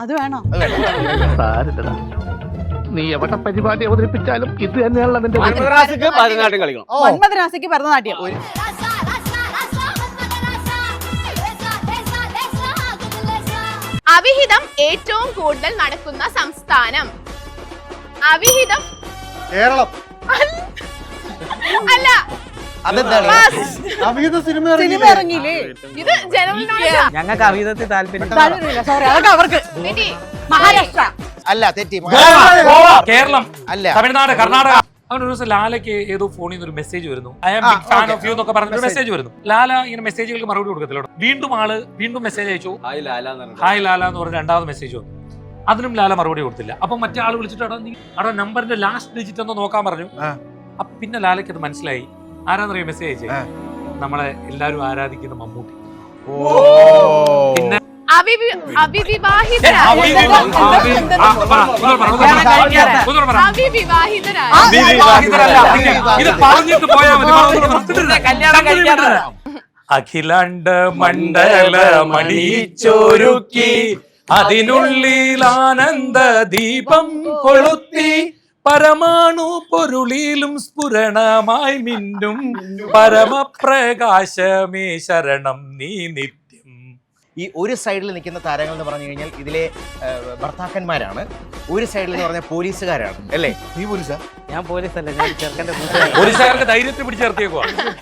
അത് വേണോ? നീ എവിടെ പരിപാടി അവതരിപ്പിച്ചാലും ഇത് തന്നെയാണല്ലോ നിന്റെ ഭരതനാട്യം കളിക്കണം. മന്മഥരാശിക്ക് ഭരതനാട്യം. അവിഹിതം ഏറ്റവും കൂടുതൽ നടക്കുന്ന സംസ്ഥാനം. അവിഹിതം കേരളം. അല്ല, സിനിമ ഇറങ്ങിയില്ലേ? ഇത് ജനറൽ നോളജാ. ഞങ്ങൾക്ക് അവിഹിതത്തിൽ താല്പര്യം. സോറി, അതൊക്കെ അവർക്ക്. മഹാരാഷ്ട്ര അല്ല, തെറ്റി. കേരളം അല്ല, തമിഴ്നാട്, കർണാടക. അവനൊരു ദിവസം ലാലയ്ക്ക് ഏതോ ഫോണിൽ നിന്ന് ഒരു മെസ്സേജ് വരുന്നു. I am big fan of you എന്നൊക്കെ പറഞ്ഞൊരു മെസ്സേജ് വരുന്നു. ലാല ഇങ്ങനെ മെസ്സേജുകൾക്ക് മറുപടി കൊടുക്കത്തില്ലോ. വീണ്ടും മെസ്സേജ് അയച്ചു. ഹായ് ലാല എന്ന് പറഞ്ഞ രണ്ടാമത് മെസ്സേജ് വന്നു. അതിനും ലാല മറുപടി കൊടുത്തില്ല. അപ്പൊ മറ്റേ ആൾ വിളിച്ചിട്ട് അവിടെ നമ്പറിന്റെ ലാസ്റ്റ് ഡിജിറ്റ് ഒന്ന് നോക്കാൻ പറഞ്ഞു. അപ്പൊ പിന്നെ ലാലയ്ക്ക് അത് മനസ്സിലായി. ആരാന്നറിയോ മെസ്സേജ് അയച്ചേ? നമ്മളെ എല്ലാരും ആരാധിക്കുന്ന മമ്മൂട്ടി. പിന്നെ ഇത് പറഞ്ഞിട്ട് പോയാ മതി. അഖിലാണ്ട മണ്ഡല മണിച്ചോരുക്കി അതിനുള്ളിൽ ആനന്ദ ദീപം കൊളുത്തി പരമാണു പൊരുളിലും സ്ഫുരണമായി മിന്നും പരമപ്രകാശമേ ശരണം നീ നിത്യം. ഈ ഒരു സൈഡിൽ നിൽക്കുന്ന താരങ്ങൾ എന്ന് പറഞ്ഞു കഴിഞ്ഞാൽ ഇതിലെ ഭർത്താക്കന്മാരാണ്, ഒരു സൈഡിൽ എന്ന് പറഞ്ഞാൽ പോലീസുകാരാണ് അല്ലേ? നീ പോലീസാ? ഞാൻ പോലീസല്ല, ഞാൻ ചെറുക്കന്റെ പോലീസുകാർക്ക് ധൈര്യത്തിൽ പിടിച്ചേർത്തിയേക്കുവാ.